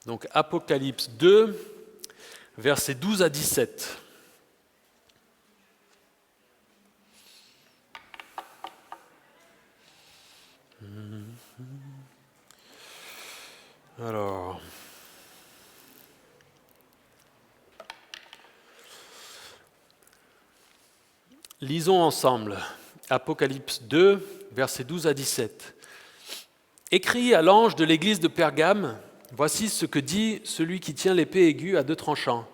Donc Apocalypse 2, versets 12 à 17. Alors, lisons ensemble Apocalypse 2, versets 12 à 17. Écrit à l'ange de l'église de Pergame, voici ce que dit celui qui tient l'épée aiguë à deux tranchants.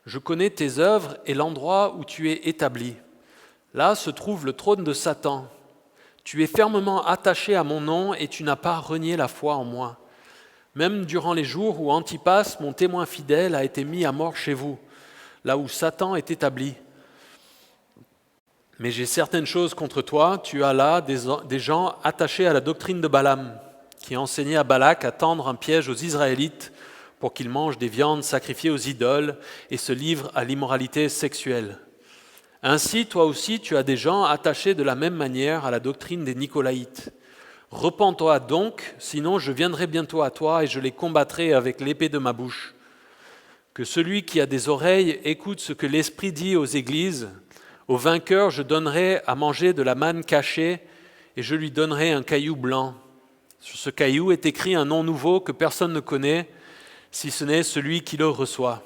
Je connais tes œuvres et l'endroit où tu es établi. Là se trouve le trône de Satan. Tu es fermement attaché à mon nom et tu n'as pas renié la foi en moi. Même durant les jours où Antipas, mon témoin fidèle, a été mis à mort chez vous, là où Satan est établi. Mais j'ai certaines choses contre toi. Tu as là des gens attachés à la doctrine de Balaam, qui enseignait à Balak à tendre un piège aux Israélites pour qu'ils mangent des viandes sacrifiées aux idoles et se livrent à l'immoralité sexuelle. Ainsi, toi aussi, tu as des gens attachés de la même manière à la doctrine des Nicolaïtes. Repens-toi donc, sinon je viendrai bientôt à toi et je les combattrai avec l'épée de ma bouche. Que celui qui a des oreilles écoute ce que l'Esprit dit aux églises. Au vainqueur, je donnerai à manger de la manne cachée et je lui donnerai un caillou blanc. Sur ce caillou est écrit un nom nouveau que personne ne connaît, si ce n'est celui qui le reçoit.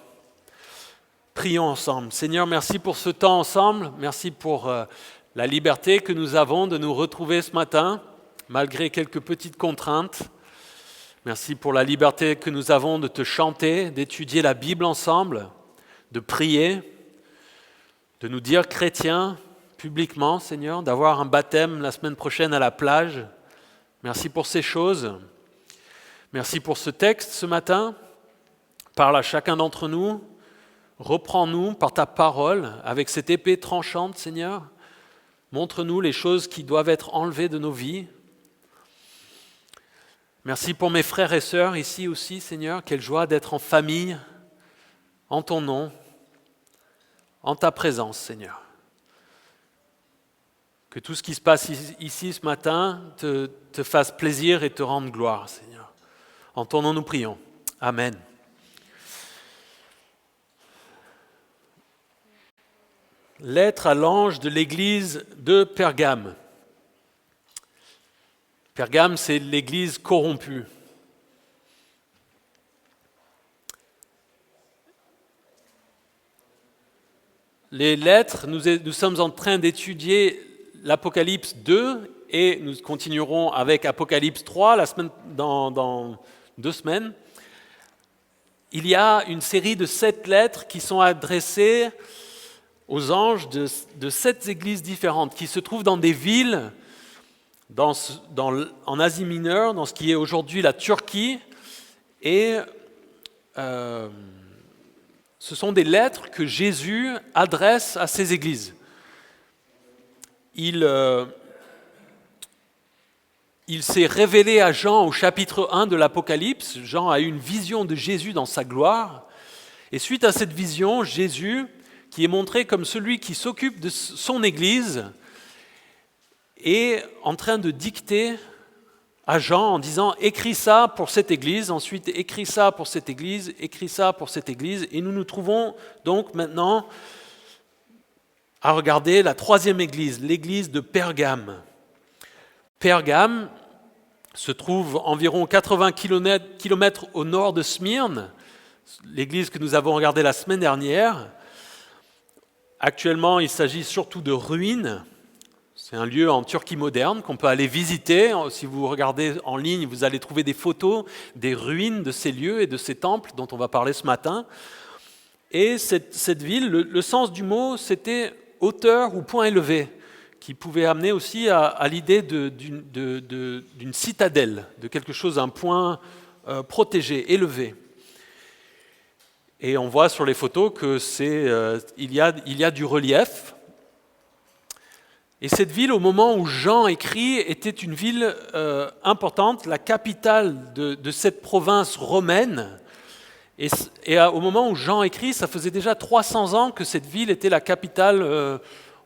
Prions ensemble. Seigneur, merci pour ce temps ensemble. Merci pour la liberté que nous avons de nous retrouver ce matin, malgré quelques petites contraintes. Merci pour la liberté que nous avons de te chanter, d'étudier la Bible ensemble, de prier, de nous dire chrétiens publiquement, Seigneur, d'avoir un baptême la semaine prochaine à la plage. Merci pour ces choses. Merci pour ce texte ce matin. Parle à chacun d'entre nous. Reprends-nous par ta parole avec cette épée tranchante, Seigneur. Montre-nous les choses qui doivent être enlevées de nos vies. Merci pour mes frères et sœurs ici aussi, Seigneur. Quelle joie d'être en famille, en ton nom, en ta présence, Seigneur. Que tout ce qui se passe ici ce matin te fasse plaisir et te rende gloire, Seigneur. En ton nom nous prions. Amen. Lettre à l'ange de l'église de Pergame. Pergame, c'est l'église corrompue. Les lettres, nous sommes en train d'étudier l'Apocalypse 2 et nous continuerons avec Apocalypse 3 dans 2 semaines. Il y a une série de 7 lettres qui sont adressées aux anges de 7 églises différentes qui se trouvent dans des villes en Asie mineure, dans ce qui est aujourd'hui la Turquie. Et ce sont des lettres que Jésus adresse à ces églises. Il s'est révélé à Jean au chapitre 1 de l'Apocalypse. Jean a eu une vision de Jésus dans sa gloire. Et suite à cette vision, Jésus, qui est montré comme celui qui s'occupe de son Église, est en train de dicter à Jean en disant « Écris ça pour cette Église, ensuite écris ça pour cette Église, écris ça pour cette Église. » Et nous nous trouvons donc maintenant à regarder la 3e Église, l'Église de Pergame. Pergame se trouve environ 80 km au nord de Smyrne, l'église que nous avons regardée la semaine dernière. Actuellement, il s'agit surtout de ruines. C'est un lieu en Turquie moderne qu'on peut aller visiter. Si vous regardez en ligne, vous allez trouver des photos des ruines de ces lieux et de ces temples dont on va parler ce matin. Et cette ville, le sens du mot, c'était hauteur ou point élevé, qui pouvait amener aussi à l'idée d'une citadelle, de quelque chose, un point protégé, élevé. Et on voit sur les photos qu'il y a du relief. Et cette ville, au moment où Jean écrit, était une ville importante, la capitale de cette province romaine. Et au moment où Jean écrit, ça faisait déjà 300 ans que cette ville était la capitale,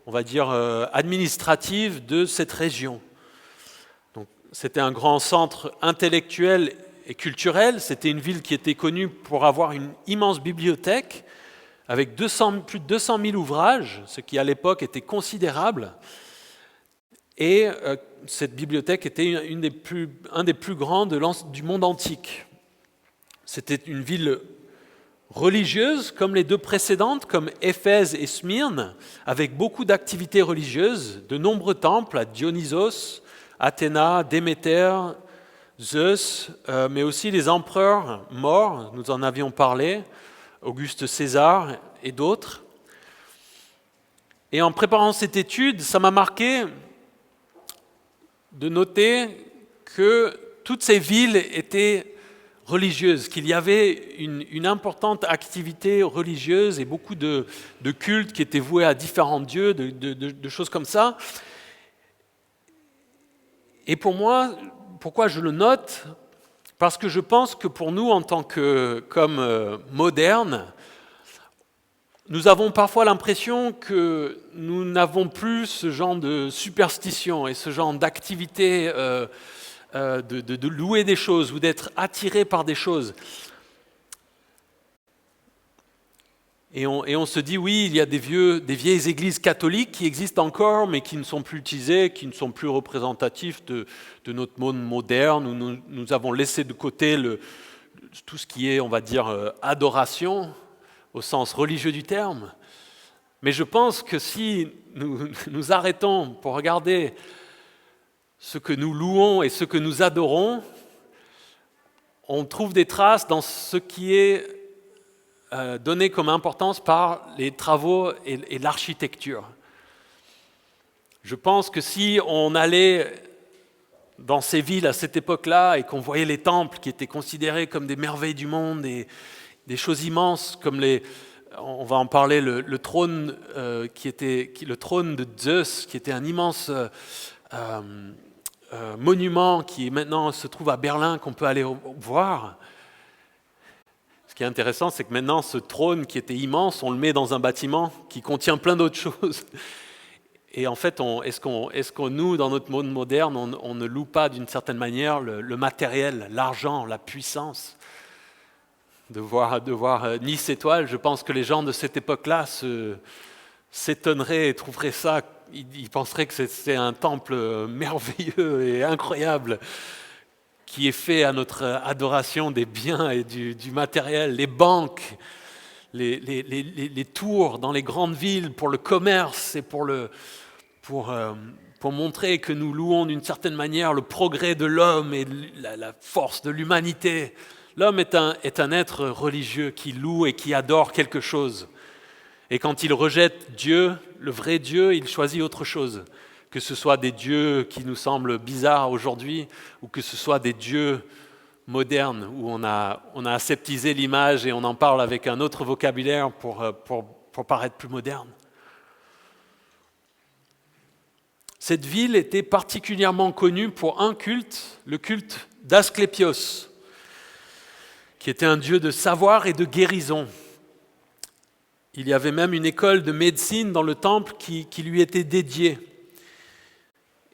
on va dire, administrative de cette région. Donc, c'était un grand centre intellectuel et culturelle. C'était une ville qui était connue pour avoir une immense bibliothèque avec plus de 200 000 ouvrages, ce qui à l'époque était considérable. Et cette bibliothèque était un des plus grands du monde antique. C'était une ville religieuse, comme les deux précédentes, comme Éphèse et Smyrne, avec beaucoup d'activités religieuses, de nombreux temples à Dionysos, Athéna, Déméter, Zeus, mais aussi les empereurs morts, nous en avions parlé, Auguste César et d'autres. Et en préparant cette étude, ça m'a marqué de noter que toutes ces villes étaient religieuses, qu'il y avait une importante activité religieuse et beaucoup de cultes qui étaient voués à différents dieux, de choses comme ça. Et pour moi, pourquoi je le note ? Parce que je pense que pour nous, en tant comme modernes, nous avons parfois l'impression que nous n'avons plus ce genre de superstition et ce genre d'activité de louer des choses ou d'être attiré par des choses. Et on se dit, oui, il y a des vieilles églises catholiques qui existent encore, mais qui ne sont plus utilisées, qui ne sont plus représentatifs de notre monde moderne, où nous avons laissé de côté tout ce qui est, on va dire, adoration, au sens religieux du terme. Mais je pense que si nous arrêtons pour regarder ce que nous louons et ce que nous adorons, on trouve des traces dans ce qui est donné comme importance par les travaux et l'architecture. Je pense que si on allait dans ces villes à cette époque-là et qu'on voyait les temples qui étaient considérés comme des merveilles du monde et des choses immenses comme on va en parler, le trône le trône de Zeus, qui était un immense monument qui maintenant se trouve à Berlin, qu'on peut aller voir. Ce qui est intéressant, c'est que maintenant, ce trône qui était immense, on le met dans un bâtiment qui contient plein d'autres choses. Et en fait, est-ce que nous, dans notre monde moderne, on ne loue pas d'une certaine manière le matériel, l'argent, la puissance de voir Nice étoile? Je pense que les gens de cette époque-là s'étonneraient et trouveraient ça, ils penseraient que c'est un temple merveilleux et incroyable qui est fait à notre adoration des biens et du matériel, les banques, les tours dans les grandes villes pour le commerce et pour montrer que nous louons d'une certaine manière le progrès de l'homme et la force de l'humanité. L'homme est un être religieux qui loue et qui adore quelque chose. Et quand il rejette Dieu, le vrai Dieu, il choisit autre chose. Que ce soit des dieux qui nous semblent bizarres aujourd'hui, ou que ce soit des dieux modernes, où on a aseptisé l'image et on en parle avec un autre vocabulaire pour paraître plus moderne. Cette ville était particulièrement connue pour un culte, le culte d'Asclépios, qui était un dieu de savoir et de guérison. Il y avait même une école de médecine dans le temple qui lui était dédiée.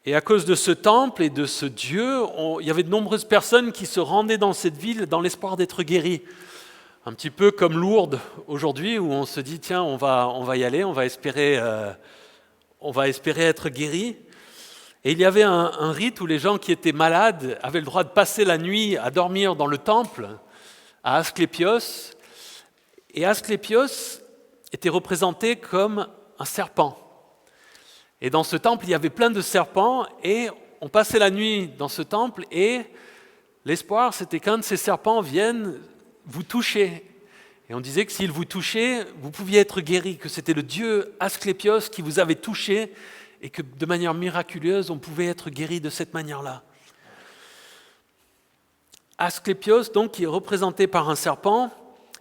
Et à cause de ce temple et de ce Dieu, il y avait de nombreuses personnes qui se rendaient dans cette ville dans l'espoir d'être guéries. Un petit peu comme Lourdes aujourd'hui, où on se dit, tiens, on va y aller, on va espérer être guéris. Et il y avait un rite où les gens qui étaient malades avaient le droit de passer la nuit à dormir dans le temple, à Asclépios. Et Asclépios était représenté comme un serpent. Et dans ce temple, il y avait plein de serpents et on passait la nuit dans ce temple et l'espoir, c'était qu'un de ces serpents vienne vous toucher. Et on disait que s'il vous touchait, vous pouviez être guéri, que c'était le dieu Asclépios qui vous avait touché et que de manière miraculeuse, on pouvait être guéri de cette manière-là. Asclépios, donc, qui est représenté par un serpent.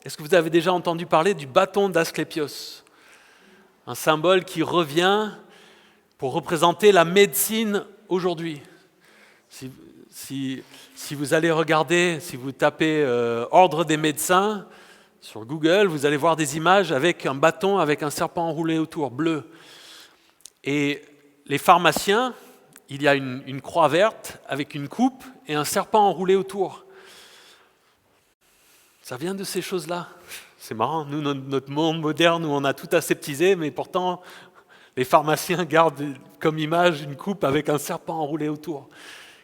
Est-ce que vous avez déjà entendu parler du bâton d'Asclépios ? Un symbole qui revient pour représenter la médecine aujourd'hui. Si vous allez regarder, si vous tapez Ordre des médecins sur Google, vous allez voir des images avec un bâton, avec un serpent enroulé autour, bleu. Et les pharmaciens, il y a une croix verte avec une coupe et un serpent enroulé autour. Ça vient de ces choses-là. C'est marrant, nous, notre monde moderne où on a tout aseptisé, mais pourtant, les pharmaciens gardent comme image une coupe avec un serpent enroulé autour,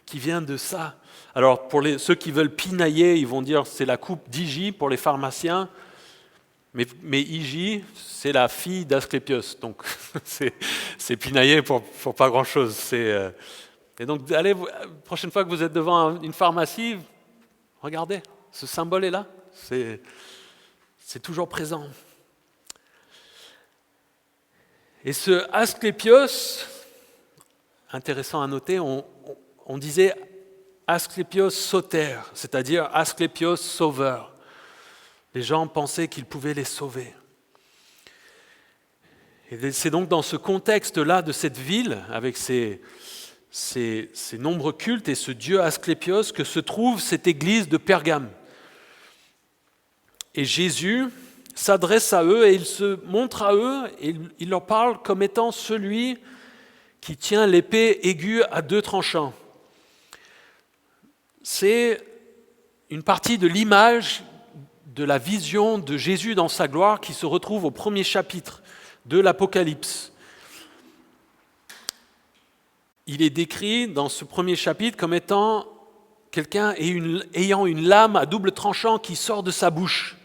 qui vient de ça. Alors, pour ceux qui veulent pinailler, ils vont dire c'est la coupe d'Hygie pour les pharmaciens, mais Hygie, c'est la fille d'Asclépios, donc c'est pinailler pour pas grand-chose. Et donc, allez, prochaine fois que vous êtes devant une pharmacie, regardez, ce symbole est là, c'est toujours présent. Et ce Asclépios, intéressant à noter, on disait Asclépios Soter, c'est-à-dire Asclépios sauveur. Les gens pensaient qu'ils pouvaient les sauver. Et c'est donc dans ce contexte-là de cette ville, avec ces nombreux cultes et ce dieu Asclépios, que se trouve cette église de Pergame. Et Jésus s'adresse à eux et il se montre à eux et il leur parle comme étant celui qui tient l'épée aiguë à deux tranchants. C'est une partie de l'image de la vision de Jésus dans sa gloire qui se retrouve au premier chapitre de l'Apocalypse. Il est décrit dans ce premier chapitre comme étant quelqu'un ayant une lame à double tranchant qui sort de sa bouche.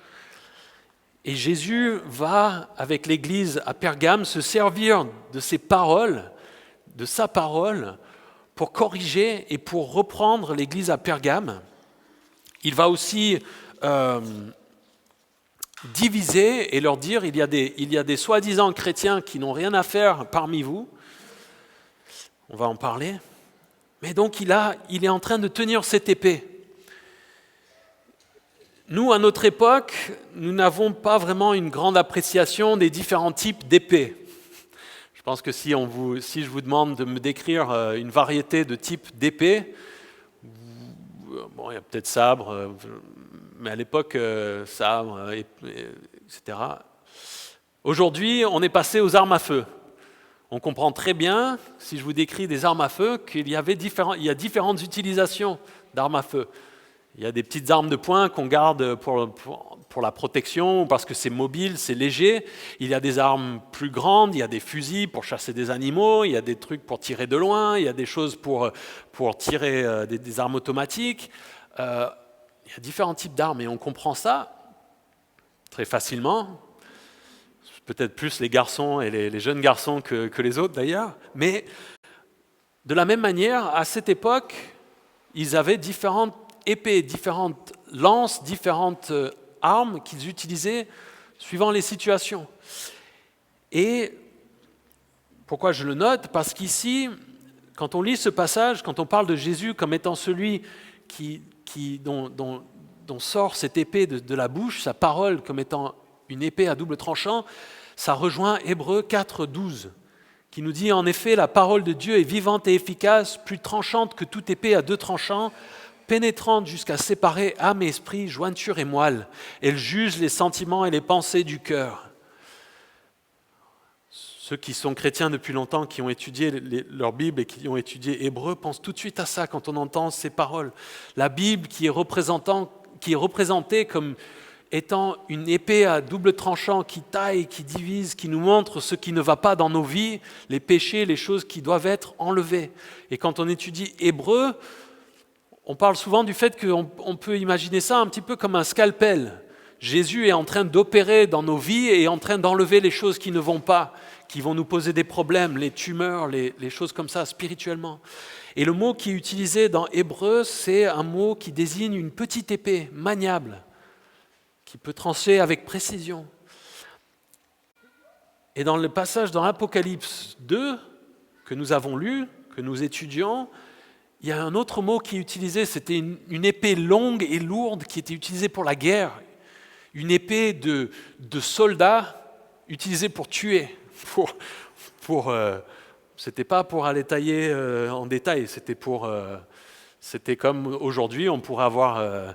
Et Jésus va, avec l'Église à Pergame, se servir de ses paroles, de sa parole, pour corriger et pour reprendre l'Église à Pergame. Il va aussi diviser et leur dire il y a des soi-disant chrétiens qui n'ont rien à faire parmi vous. On va en parler. Mais donc il est en train de tenir cette épée. Nous, à notre époque, nous n'avons pas vraiment une grande appréciation des différents types d'épées. Je pense que si je vous demande de me décrire une variété de types d'épées, bon, il y a peut-être sabre, mais à l'époque, sabre, etc. Aujourd'hui, on est passé aux armes à feu. On comprend très bien, si je vous décris des armes à feu, qu'il y a différentes utilisations d'armes à feu. Il y a des petites armes de poing qu'on garde pour la protection, parce que c'est mobile, c'est léger. Il y a des armes plus grandes, il y a des fusils pour chasser des animaux, il y a des trucs pour tirer de loin, il y a des choses pour tirer des armes automatiques. Il y a différents types d'armes et on comprend ça très facilement. Peut-être plus les garçons et les jeunes garçons que les autres d'ailleurs. Mais de la même manière, à cette époque, ils avaient différentes épées, différentes lances, différentes armes qu'ils utilisaient suivant les situations. Et pourquoi je le note ? Parce qu'ici, quand on lit ce passage, quand on parle de Jésus comme étant celui dont sort cette épée de la bouche, sa parole comme étant une épée à double tranchant, ça rejoint Hébreux 4, 12, qui nous dit « En effet, la parole de Dieu est vivante et efficace, plus tranchante que toute épée à deux tranchants, pénétrante jusqu'à séparer âme et esprit, jointure et moelle. Elle juge les sentiments et les pensées du cœur. » Ceux qui sont chrétiens depuis longtemps, qui ont étudié leur Bible et qui ont étudié Hébreu, pensent tout de suite à ça quand on entend ces paroles. La Bible qui est représentée comme étant une épée à double tranchant qui taille, qui divise, qui nous montre ce qui ne va pas dans nos vies, les péchés, les choses qui doivent être enlevées. Et quand on étudie Hébreu, on parle souvent du fait qu'on peut imaginer ça un petit peu comme un scalpel. Jésus est en train d'opérer dans nos vies et est en train d'enlever les choses qui ne vont pas, qui vont nous poser des problèmes, les tumeurs, les choses comme ça, spirituellement. Et le mot qui est utilisé dans Hébreu, c'est un mot qui désigne une petite épée maniable, qui peut trancher avec précision. Et dans le passage dans l'Apocalypse 2, que nous avons lu, que nous étudions, il y a un autre mot qui est utilisé, c'était une épée longue et lourde qui était utilisée pour la guerre, une épée de soldats utilisée pour tuer. C'était pas pour aller tailler en détail, c'était comme aujourd'hui, on pourrait avoir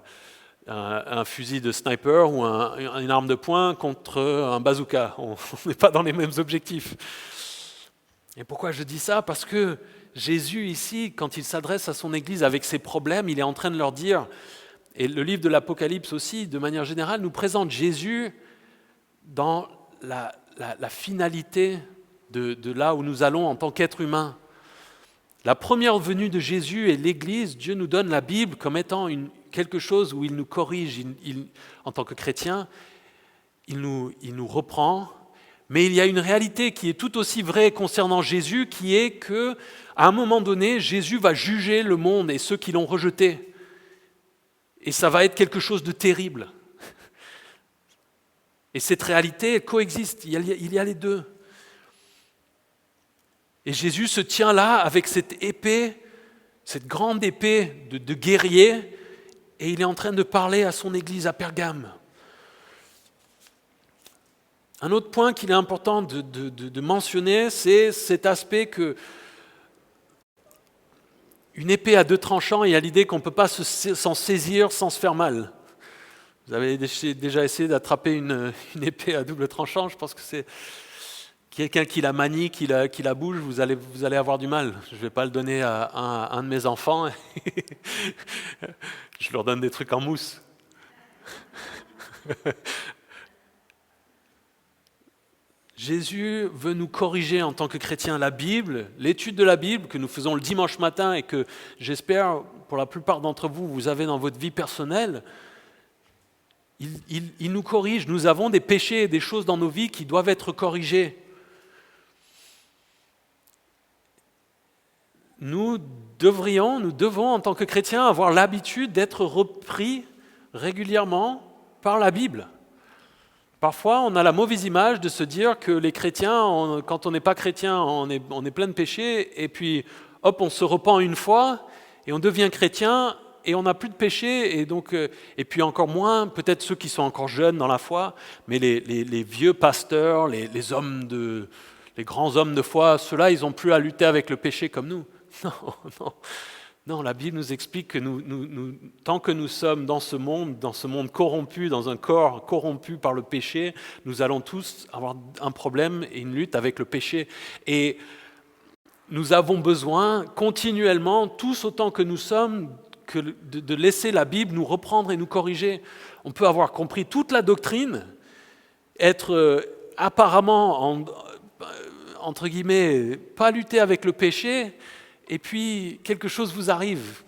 un fusil de sniper ou une arme de poing contre un bazooka. On n'est pas dans les mêmes objectifs. Et pourquoi je dis ça ? Parce que Jésus ici, quand il s'adresse à son Église avec ses problèmes, il est en train de leur dire Et le livre de l'Apocalypse aussi, de manière générale, nous présente Jésus dans la finalité de là où nous allons en tant qu'être humain. La première venue de Jésus et l'Église, Dieu nous donne la Bible comme étant quelque chose où il nous corrige, en tant que chrétiens, il nous reprend. Mais il y a une réalité qui est tout aussi vraie concernant Jésus, qui est qu'à un moment donné, Jésus va juger le monde et ceux qui l'ont rejeté. Et ça va être quelque chose de terrible. Et cette réalité, elle coexiste, il y a les deux. Et Jésus se tient là avec cette épée, cette grande épée de guerrier, et il est en train de parler à son église à Pergame. Un autre point qu'il est important de mentionner, c'est cet aspect que une épée à deux tranchants, il y a l'idée qu'on ne peut pas s'en saisir sans se faire mal. Vous avez déjà essayé d'attraper une épée à double tranchant, je pense que c'est quelqu'un qui la manie, qui la bouge, vous allez avoir du mal. Je ne vais pas le donner à un de mes enfants. Je leur donne des trucs en mousse. Jésus veut nous corriger en tant que chrétiens. La Bible, l'étude de la Bible que nous faisons le dimanche matin et que j'espère pour la plupart d'entre vous, vous avez dans votre vie personnelle, il nous corrige. Nous avons des péchés et des choses dans nos vies qui doivent être corrigées. Nous devons en tant que chrétiens avoir l'habitude d'être repris régulièrement par la Bible. Parfois, on a la mauvaise image de se dire que les chrétiens, quand on n'est pas chrétien, on est plein de péchés, et puis hop, on se repent une fois, et on devient chrétien, et on n'a plus de péché, et puis encore moins, peut-être ceux qui sont encore jeunes dans la foi, mais les vieux pasteurs, les grands hommes de foi, ceux-là, ils n'ont plus à lutter avec le péché comme nous. Non, la Bible nous explique que tant que nous sommes dans ce monde corrompu, dans un corps corrompu par le péché, nous allons tous avoir un problème et une lutte avec le péché. Et nous avons besoin continuellement, tous autant que nous sommes, de laisser la Bible nous reprendre et nous corriger. On peut avoir compris toute la doctrine, être apparemment, entre guillemets, pas lutter avec le péché, et puis quelque chose vous arrive,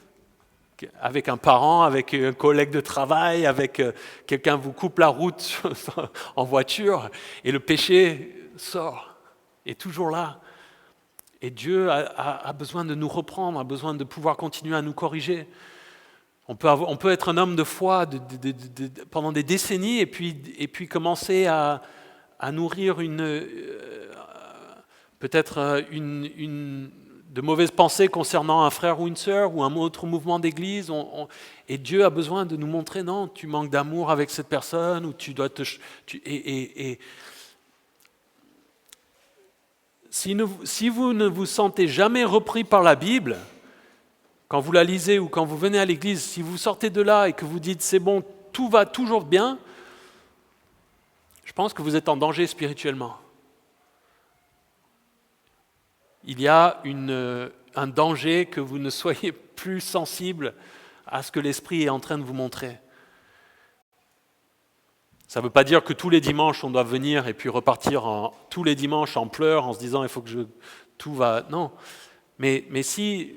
avec un parent, avec un collègue de travail, avec quelqu'un vous coupe la route en voiture, et le péché sort, est toujours là. Et Dieu a besoin de nous reprendre, a besoin de pouvoir continuer à nous corriger. On peut être un homme de foi pendant des décennies, et puis commencer à nourrir peut-être une de mauvaises pensées concernant un frère ou une sœur ou un autre mouvement d'église. Et Dieu a besoin de nous montrer, non, tu manques d'amour avec cette personne, ou tu dois si vous ne vous sentez jamais repris par la Bible, quand vous la lisez ou quand vous venez à l'église, si vous sortez de là et que vous dites c'est bon, tout va toujours bien, je pense que vous êtes en danger spirituellement. Il y a un danger que vous ne soyez plus sensible à ce que l'Esprit est en train de vous montrer. Ça ne veut pas dire que tous les dimanches on doit venir et puis repartir tous les dimanches en pleurs en se disant il faut que tout va. Non, mais si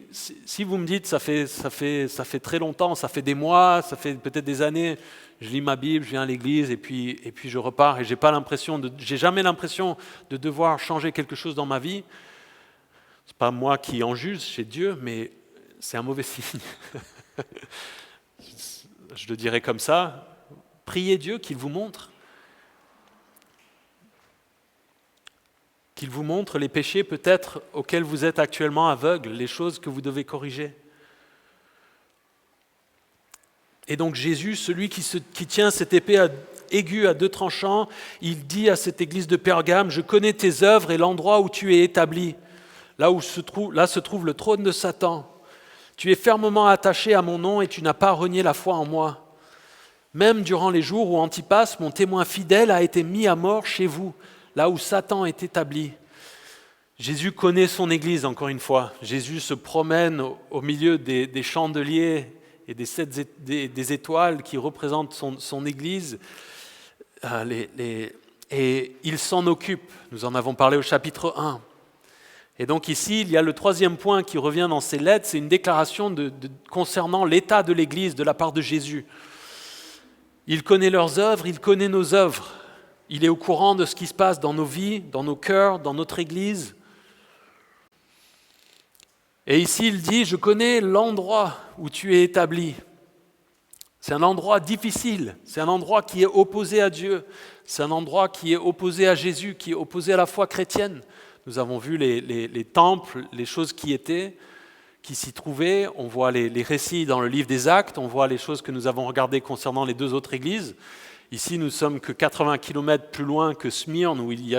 vous me dites ça fait très longtemps, ça fait des mois, ça fait peut-être des années, je lis ma Bible, je viens à l'église et puis je repars et j'ai jamais l'impression de devoir changer quelque chose dans ma vie. C'est pas moi qui en juge, c'est Dieu, mais c'est un mauvais signe. Je le dirais comme ça. Priez Dieu qu'il vous montre. Qu'il vous montre les péchés peut-être auxquels vous êtes actuellement aveugles, les choses que vous devez corriger. Et donc Jésus, celui qui tient cette épée aiguë à deux tranchants, il dit à cette église de Pergame, « Je connais tes œuvres et l'endroit où tu es établi. » Là se trouve le trône de Satan. Tu es fermement attaché à mon nom et tu n'as pas renié la foi en moi. Même durant les jours où Antipas, mon témoin fidèle, a été mis à mort chez vous, là où Satan est établi. Jésus connaît son Église, encore une fois. Jésus se promène au milieu des chandeliers et des étoiles qui représentent son Église. Et il s'en occupe. Nous en avons parlé au chapitre 1. Et donc ici, il y a le troisième point qui revient dans ces lettres, c'est une déclaration concernant l'état de l'Église de la part de Jésus. Il connaît leurs œuvres, il connaît nos œuvres. Il est au courant de ce qui se passe dans nos vies, dans nos cœurs, dans notre Église. Et ici, il dit, je connais l'endroit où tu es établi. C'est un endroit difficile, c'est un endroit qui est opposé à Dieu, c'est un endroit qui est opposé à Jésus, qui est opposé à la foi chrétienne. Nous avons vu les temples, les choses qui s'y trouvaient. On voit les récits dans le livre des Actes, on voit les choses que nous avons regardées concernant les deux autres églises. Ici, nous sommes que 80 km plus loin que Smyrne, où il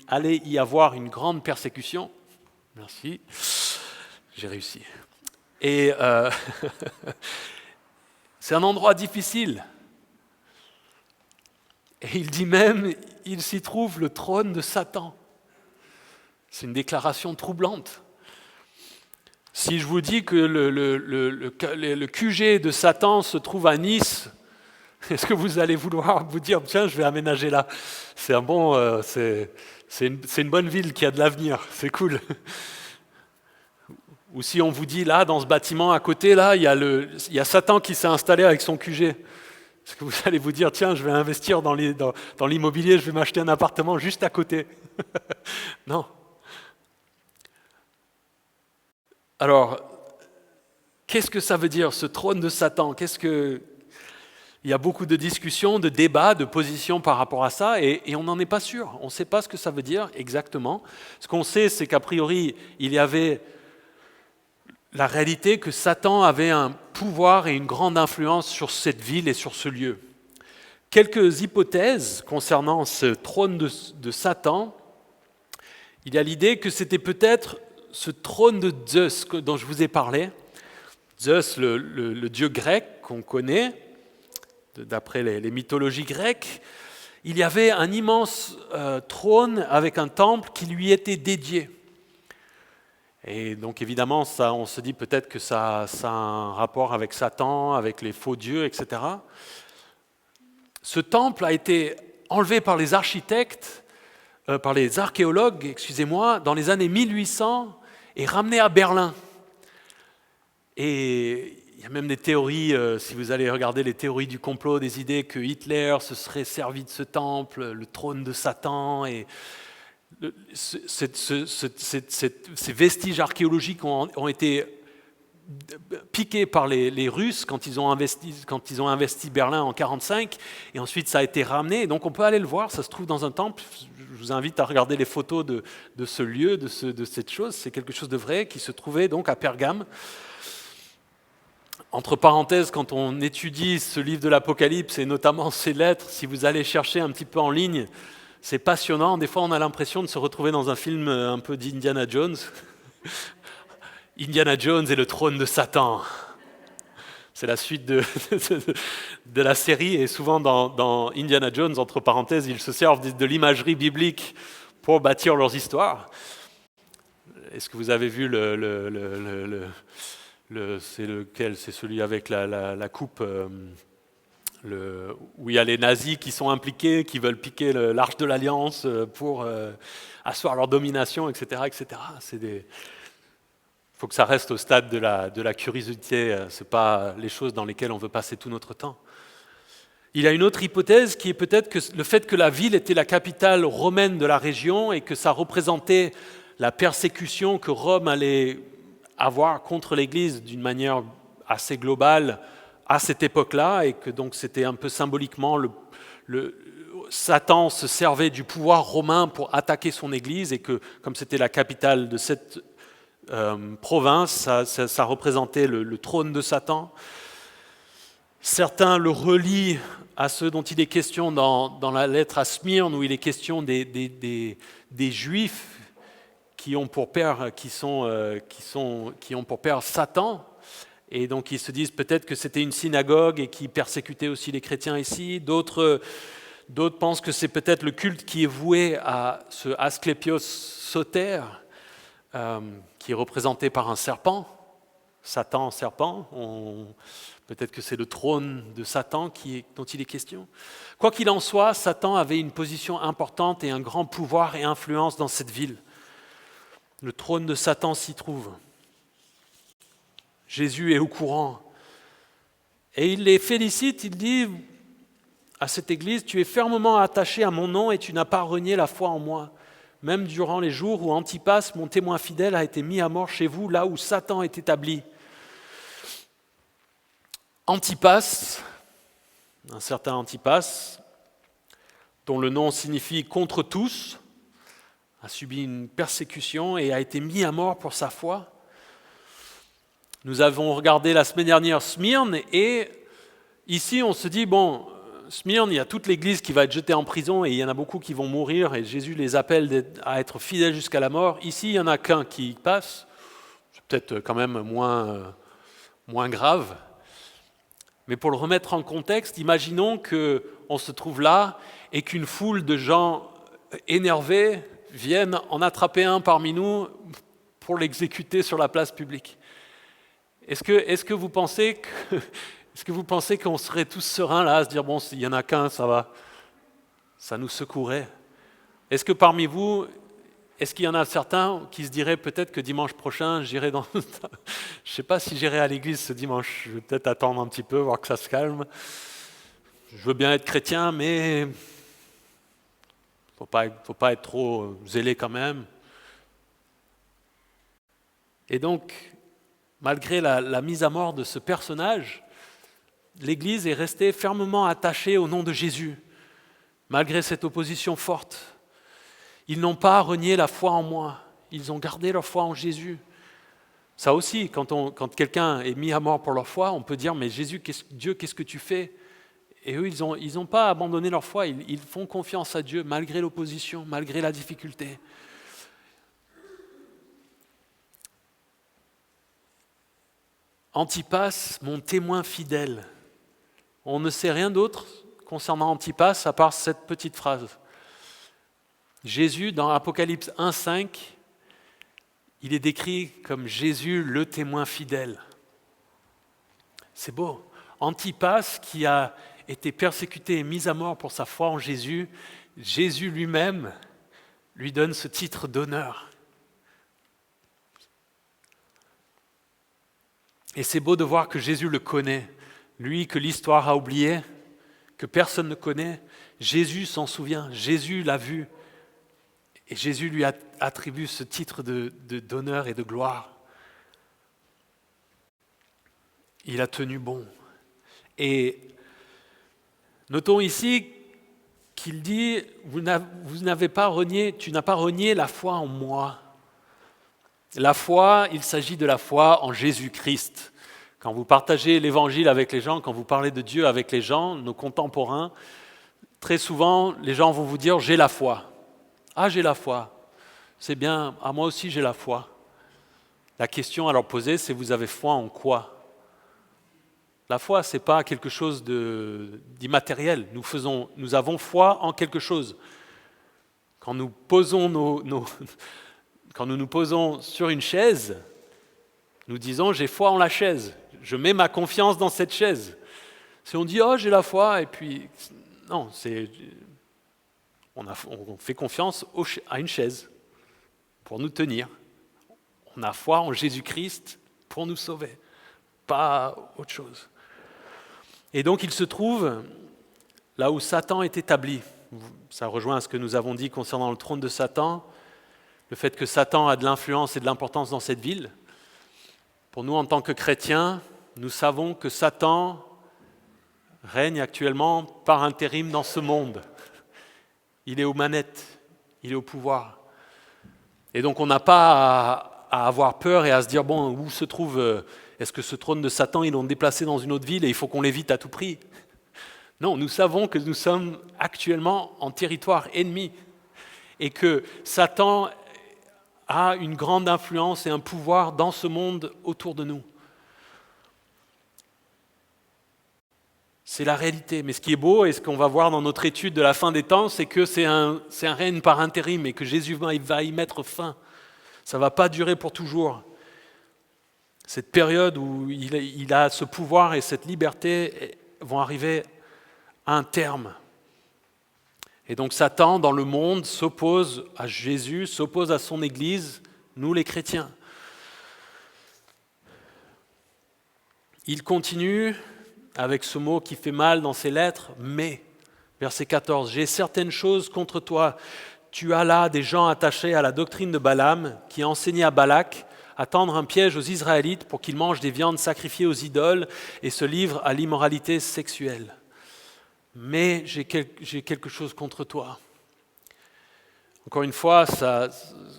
allait y avoir une grande persécution. Merci, j'ai réussi. Et c'est un endroit difficile. Et il dit même, il s'y trouve le trône de Satan. C'est une déclaration troublante. Si je vous dis que le QG de Satan se trouve à Nice, est-ce que vous allez vouloir vous dire, tiens, je vais aménager là? C'est une bonne ville qui a de l'avenir, c'est cool. Ou si on vous dit, là, dans ce bâtiment à côté, là, il y a Satan qui s'est installé avec son QG. Est-ce que vous allez vous dire, tiens, je vais investir dans l'immobilier, je vais m'acheter un appartement juste à côté? Non. Alors, qu'est-ce que ça veut dire, ce trône de Satan? Il y a beaucoup de discussions, de débats, de positions par rapport à ça, et on n'en est pas sûr. On ne sait pas ce que ça veut dire exactement. Ce qu'on sait, c'est qu'a priori, il y avait la réalité que Satan avait un pouvoir et une grande influence sur cette ville et sur ce lieu. Quelques hypothèses concernant ce trône de Satan. Il y a l'idée que c'était peut-être ce trône de Zeus dont je vous ai parlé. Zeus, le dieu grec qu'on connaît, d'après les mythologies grecques. Il y avait un immense trône avec un temple qui lui était dédié. Et donc évidemment, ça, on se dit peut-être que ça a un rapport avec Satan, avec les faux dieux, etc. Ce temple a été enlevé par les architectes, par les archéologues, excusez-moi, dans les années 1800 et ramené à Berlin. Et il y a même des théories, si vous allez regarder les théories du complot, des idées que Hitler se serait servi de ce temple, le trône de Satan, et ces vestiges archéologiques ont été piqués par les Russes quand ils ont investi Berlin en 1945, et ensuite ça a été ramené. Et donc on peut aller le voir, ça se trouve dans un temple. Je vous invite à regarder les photos de ce lieu, de cette chose. C'est quelque chose de vrai qui se trouvait donc à Pergame. Entre parenthèses, quand on étudie ce livre de l'Apocalypse et notamment ces lettres, si vous allez chercher un petit peu en ligne, c'est passionnant. Des fois, on a l'impression de se retrouver dans un film un peu d'Indiana Jones. Indiana Jones et le trône de Satan. C'est la suite de la série, et souvent dans Indiana Jones, entre parenthèses, ils se servent de l'imagerie biblique pour bâtir leurs histoires. Est-ce que vous avez vu c'est lequel? C'est celui avec la coupe, où il y a les nazis qui sont impliqués, qui veulent piquer l'arche de l'Alliance pour asseoir leur domination, etc. etc. Il faut que ça reste au stade de la curiosité, ce n'est pas les choses dans lesquelles on veut passer tout notre temps. Il y a une autre hypothèse qui est peut-être que le fait que la ville était la capitale romaine de la région et que ça représentait la persécution que Rome allait avoir contre l'Église d'une manière assez globale à cette époque-là, et que donc c'était un peu symboliquement Satan se servait du pouvoir romain pour attaquer son Église, et que comme c'était la capitale de cette province, ça représentait le trône de Satan. Certains le relient à ce dont il est question dans la lettre à Smyrne, où il est question des Juifs qui ont pour père Satan, et donc ils se disent peut-être que c'était une synagogue et qui persécutait aussi les chrétiens ici. D'autres pensent que c'est peut-être le culte qui est voué à ce Asclépios Soter, qui est représenté par un serpent. Satan, serpent, peut-être que c'est le trône de Satan dont il est question. Quoi qu'il en soit, Satan avait une position importante et un grand pouvoir et influence dans cette ville. Le trône de Satan s'y trouve. Jésus est au courant. Et il les félicite, il dit à cette église, « Tu es fermement attaché à mon nom et tu n'as pas renié la foi en moi. Même durant les jours où Antipas, mon témoin fidèle, a été mis à mort chez vous, là où Satan est établi. » Antipas, un certain Antipas, dont le nom signifie « contre tous », a subi une persécution et a été mis à mort pour sa foi. Nous avons regardé la semaine dernière Smyrne et ici on se dit, bon, Smyrne, il y a toute l'église qui va être jetée en prison et il y en a beaucoup qui vont mourir et Jésus les appelle à être fidèles jusqu'à la mort. Ici, il n'y en a qu'un qui passe, c'est peut-être quand même moins grave. Mais pour le remettre en contexte, imaginons qu'on se trouve là et qu'une foule de gens énervés viennent en attraper un parmi nous pour l'exécuter sur la place publique. Est-ce que vous pensez qu'on serait tous sereins là, à se dire, bon, s'il n'y en a qu'un, ça va, ça nous secouerait? Est-ce que parmi vous, est-ce qu'il y en a certains qui se diraient peut-être que dimanche prochain, j'irai dans... Je ne sais pas si j'irai à l'église ce dimanche, je vais peut-être attendre un petit peu, voir que ça se calme. Je veux bien être chrétien, mais faut pas être trop zélé quand même. Et donc, malgré la mise à mort de ce personnage, l'Église est restée fermement attachée au nom de Jésus, malgré cette opposition forte. Ils n'ont pas renié la foi en moi, ils ont gardé leur foi en Jésus. Ça aussi, quand quelqu'un est mis à mort pour leur foi, on peut dire, mais Jésus, Dieu, qu'est-ce que tu fais? Et eux, ils n'ont pas abandonné leur foi, ils font confiance à Dieu, malgré l'opposition, malgré la difficulté. Antipas, mon témoin fidèle. On ne sait rien d'autre concernant Antipas à part cette petite phrase. Jésus, dans Apocalypse 1,5, il est décrit comme Jésus, le témoin fidèle. C'est beau. Antipas, qui a été persécuté et mis à mort pour sa foi en Jésus, Jésus lui-même lui donne ce titre d'honneur. Et c'est beau de voir que Jésus le connaît, lui que l'histoire a oublié, que personne ne connaît. Jésus s'en souvient, Jésus l'a vu. Et Jésus lui attribue ce titre d'honneur et de gloire. Il a tenu bon. Et notons ici qu'il dit, tu n'as pas renié la foi en moi. La foi, il s'agit de la foi en Jésus-Christ. Quand vous partagez l'évangile avec les gens, quand vous parlez de Dieu avec les gens, nos contemporains, très souvent, les gens vont vous dire « j'ai la foi ». Ah, j'ai la foi. C'est bien, ah, moi aussi j'ai la foi. La question à leur poser, c'est vous avez foi en quoi? La foi, ce n'est pas quelque chose d'immatériel. Nous avons foi en quelque chose. Quand nous nous posons sur une chaise, nous disons j'ai foi en la chaise. Je mets ma confiance dans cette chaise. Si on dit oh j'ai la foi et puis non, on fait confiance à une chaise pour nous tenir. On a foi en Jésus-Christ pour nous sauver, pas autre chose. Et donc il se trouve là où Satan est établi. Ça rejoint ce que nous avons dit concernant le trône de Satan, le fait que Satan a de l'influence et de l'importance dans cette ville. Pour nous, en tant que chrétiens, nous savons que Satan règne actuellement par intérim dans ce monde. Il est aux manettes, il est au pouvoir. Et donc on n'a pas à avoir peur et à se dire, bon, où se trouve, est-ce que ce trône de Satan, ils l'ont déplacé dans une autre ville et il faut qu'on l'évite à tout prix? Non, nous savons que nous sommes actuellement en territoire ennemi et que Satan a une grande influence et un pouvoir dans ce monde autour de nous. C'est la réalité. Mais ce qui est beau et ce qu'on va voir dans notre étude de la fin des temps, c'est que c'est un règne par intérim et que Jésus va y mettre fin. Ça ne va pas durer pour toujours. cette période où il a ce pouvoir et cette liberté vont arriver à un terme. Et donc Satan, dans le monde, s'oppose à Jésus, s'oppose à son Église, nous les chrétiens. Il continue avec ce mot qui fait mal dans ses lettres, mais, verset 14, « J'ai certaines choses contre toi. Tu as là des gens attachés à la doctrine de Balaam, qui a enseigné à Balak à tendre un piège aux Israélites pour qu'ils mangent des viandes sacrifiées aux idoles et se livrent à l'immoralité sexuelle. Mais j'ai quelque chose contre toi. » Encore une fois, ça,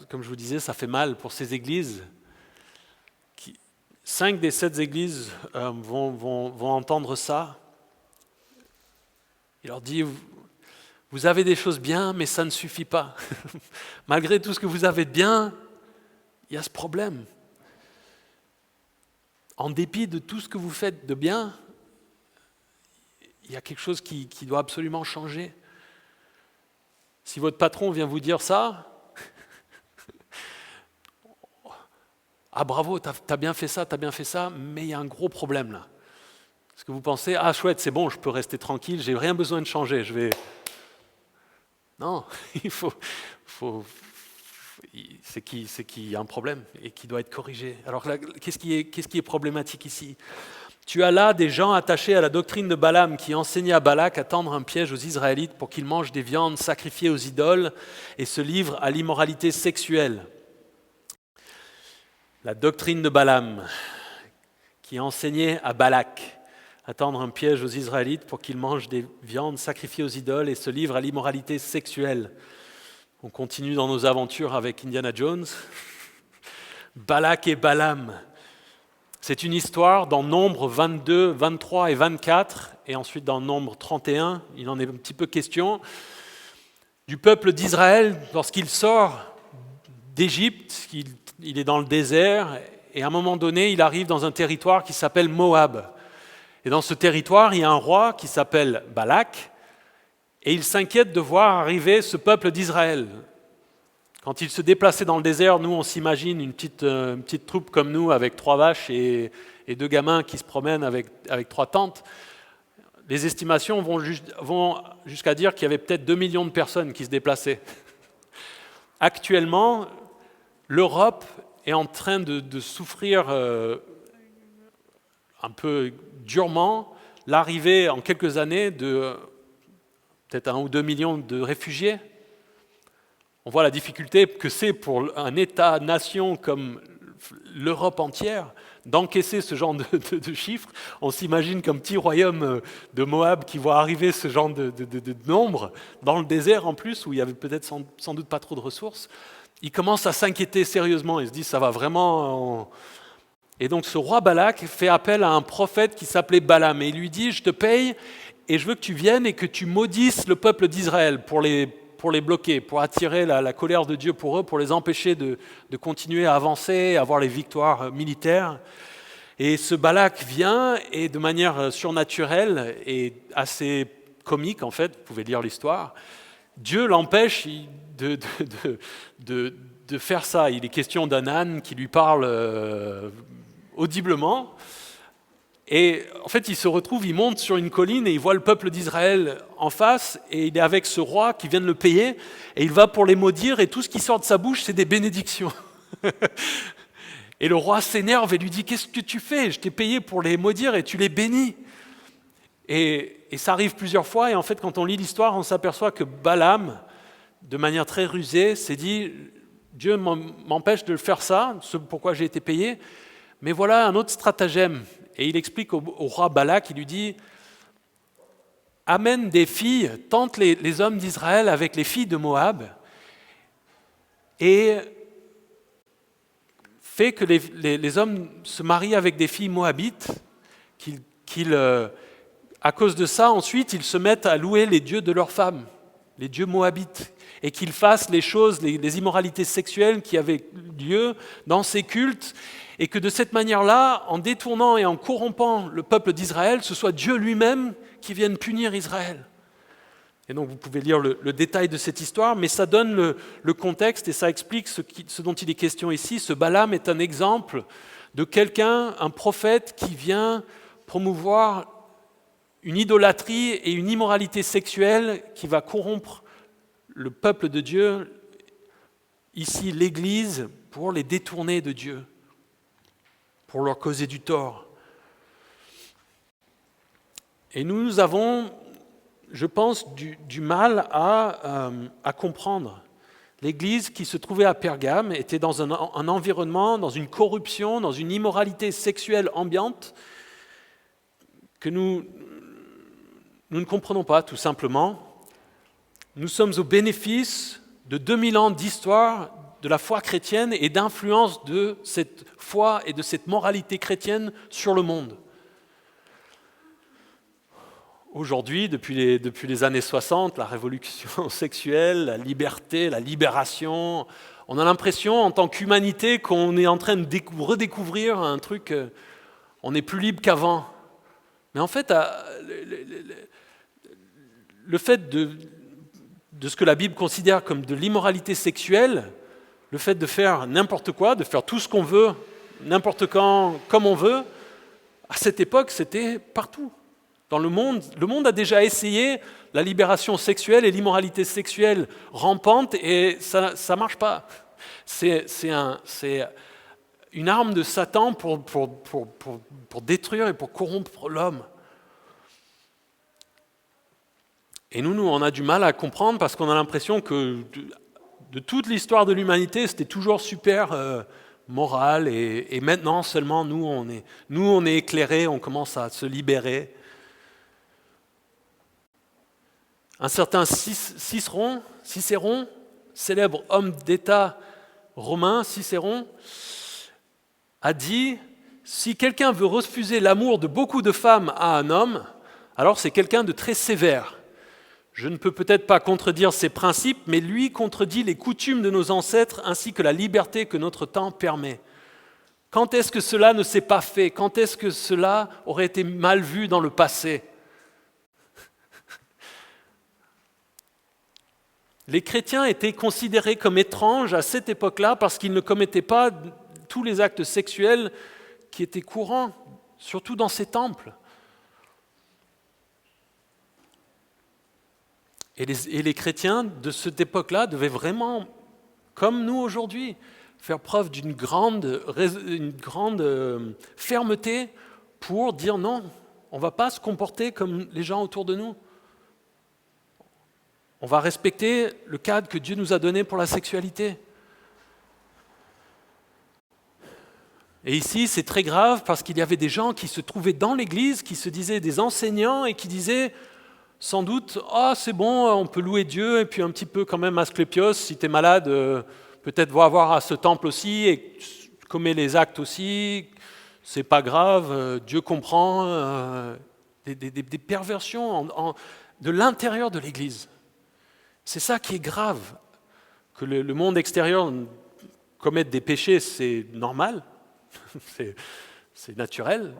comme je vous disais, ça fait mal pour ces églises. 5 des 7 églises vont entendre ça. Il leur dit, vous avez des choses bien, mais ça ne suffit pas. Malgré tout ce que vous avez de bien, il y a ce problème. En dépit de tout ce que vous faites de bien, il y a quelque chose qui doit absolument changer. Si votre patron vient vous dire ça, ah bravo, t'as bien fait ça, mais il y a un gros problème là. Est-ce que vous pensez, ah chouette, c'est bon, je peux rester tranquille, j'ai rien besoin de changer, je vais... Non, il faut c'est qu'il y a un problème et qui doit être corrigé. Alors là, qu'est-ce qui est problématique ici ? Tu as là des gens attachés à la doctrine de Balaam qui enseignaient à Balak à tendre un piège aux Israélites pour qu'ils mangent des viandes sacrifiées aux idoles et se livrent à l'immoralité sexuelle. La doctrine de Balaam qui enseignait à Balak à tendre un piège aux Israélites pour qu'ils mangent des viandes sacrifiées aux idoles et se livrent à l'immoralité sexuelle. On continue dans nos aventures avec Indiana Jones. Balak et Balaam. C'est une histoire dans Nombre 22, 23 et 24, et ensuite dans Nombre 31, il en est un petit peu question, du peuple d'Israël lorsqu'il sort d'Égypte, il est dans le désert, et à un moment donné, il arrive dans un territoire qui s'appelle Moab. Et dans ce territoire, il y a un roi qui s'appelle Balak, et il s'inquiète de voir arriver ce peuple d'Israël. Quand il se déplaçait dans le désert, nous, on s'imagine une petite troupe comme nous, avec 3 vaches et 2 gamins qui se promènent avec 3 tentes. Les estimations vont jusqu'à dire qu'il y avait peut-être 2 millions de personnes qui se déplaçaient. Actuellement, l'Europe est en train de souffrir un peu durement l'arrivée en quelques années de peut-être 1 ou 2 millions de réfugiés. On voit la difficulté que c'est pour un État-nation comme l'Europe entière d'encaisser ce genre de chiffres. On s'imagine qu'un petit royaume de Moab qui voit arriver ce genre de nombre dans le désert en plus, où il y avait peut-être sans doute pas trop de ressources. Il commence à s'inquiéter sérieusement. Il se dit, ça va vraiment... Et donc ce roi Balak fait appel à un prophète qui s'appelait Balaam. Et il lui dit, je te paye et je veux que tu viennes et que tu maudisses le peuple d'Israël pour les bloquer, pour attirer la colère de Dieu pour eux, pour les empêcher de continuer à avancer, à avoir les victoires militaires. Et ce Balak vient et de manière surnaturelle et assez comique en fait, vous pouvez lire l'histoire, Dieu l'empêche de faire ça. Il est question d'un âne qui lui parle audiblement. Et en fait, il se retrouve, il monte sur une colline et il voit le peuple d'Israël en face et il est avec ce roi qui vient de le payer et il va pour les maudire et tout ce qui sort de sa bouche, c'est des bénédictions. Et le roi s'énerve et lui dit « Qu'est-ce que tu fais ? Je t'ai payé pour les maudire et tu les bénis. » Et ça arrive plusieurs fois et en fait, quand on lit l'histoire, on s'aperçoit que Balaam, de manière très rusée, s'est dit « Dieu m'empêche de faire ça, ce pourquoi j'ai été payé, mais voilà un autre stratagème. » Et il explique au roi Balak, il lui dit « Amène des filles, tente les hommes d'Israël avec les filles de Moab, et fais que les hommes se marient avec des filles moabites, à cause de ça, ensuite, ils se mettent à louer les dieux de leurs femmes, les dieux moabites, et qu'ils fassent les choses, les immoralités sexuelles qui avaient lieu dans ces cultes, et que de cette manière-là, en détournant et en corrompant le peuple d'Israël, ce soit Dieu lui-même qui vienne punir Israël. » Et donc vous pouvez lire le détail de cette histoire, mais ça donne le contexte et ça explique ce dont il est question ici. Ce Balaam est un exemple de quelqu'un, un prophète qui vient promouvoir une idolâtrie et une immoralité sexuelle qui va corrompre le peuple de Dieu, ici l'Église, pour les détourner de Dieu, pour leur causer du tort. Et nous avons, je pense, du mal à comprendre. L'Église qui se trouvait à Pergame était dans un environnement, dans une corruption, dans une immoralité sexuelle ambiante que nous ne comprenons pas, tout simplement. Nous sommes au bénéfice de 2000 ans d'histoire de la foi chrétienne et d'influence de cette foi et de cette moralité chrétienne sur le monde. Aujourd'hui, depuis les années 60, la révolution sexuelle, la liberté, la libération, on a l'impression en tant qu'humanité qu'on est en train de redécouvrir un truc, on est plus libre qu'avant. Mais en fait, le fait de ce que la Bible considère comme de l'immoralité sexuelle, le fait de faire n'importe quoi, de faire tout ce qu'on veut, n'importe quand, comme on veut, à cette époque, c'était partout. Dans le monde a déjà essayé la libération sexuelle et l'immoralité sexuelle rampante et ça ne marche pas. C'est une arme de Satan pour détruire et pour corrompre l'homme. Et nous, on a du mal à comprendre parce qu'on a l'impression que de toute l'histoire de l'humanité, c'était toujours super moral et maintenant seulement nous, on est éclairés, on commence à se libérer. Un certain Cicéron, célèbre homme d'État romain, Cicéron, a dit « Si quelqu'un veut refuser l'amour de beaucoup de femmes à un homme, alors c'est quelqu'un de très sévère. Je ne peux peut-être pas contredire ses principes, mais lui contredit les coutumes de nos ancêtres ainsi que la liberté que notre temps permet. Quand est-ce que cela ne s'est pas fait? Quand est-ce que cela aurait été mal vu dans le passé ?» Les chrétiens étaient considérés comme étranges à cette époque-là parce qu'ils ne commettaient pas tous les actes sexuels qui étaient courants, surtout dans ces temples. Et les chrétiens de cette époque-là devaient vraiment, comme nous aujourd'hui, faire preuve d'une grande fermeté pour dire non, on ne va pas se comporter comme les gens autour de nous. On va respecter le cadre que Dieu nous a donné pour la sexualité. Et ici, c'est très grave parce qu'il y avait des gens qui se trouvaient dans l'église, qui se disaient des enseignants et qui disaient sans doute « Ah, c'est bon, on peut louer Dieu et puis un petit peu quand même Asclépios, si tu es malade, peut-être va voir à ce temple aussi et commets les actes aussi, c'est pas grave, Dieu comprend. » Des perversions de l'intérieur de l'église. C'est ça qui est grave. Que le monde extérieur commette des péchés, c'est normal, c'est naturel.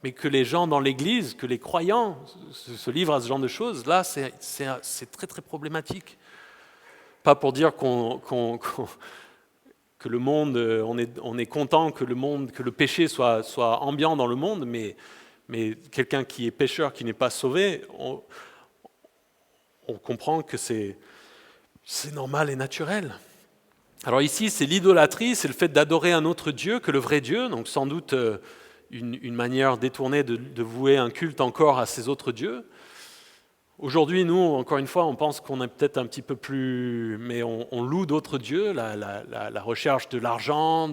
Mais que les gens dans l'Église, que les croyants se livrent à ce genre de choses, là, c'est très très problématique. Pas pour dire que le monde, on est content que le péché soit ambiant dans le monde, mais quelqu'un qui est pécheur, qui n'est pas sauvé, on comprend que c'est normal et naturel. Alors ici, c'est l'idolâtrie, c'est le fait d'adorer un autre Dieu que le vrai Dieu, donc sans doute une manière détournée de vouer un culte encore à ces autres dieux. Aujourd'hui, nous, encore une fois, on pense qu'on est peut-être un petit peu plus... Mais on loue d'autres dieux, la recherche de l'argent,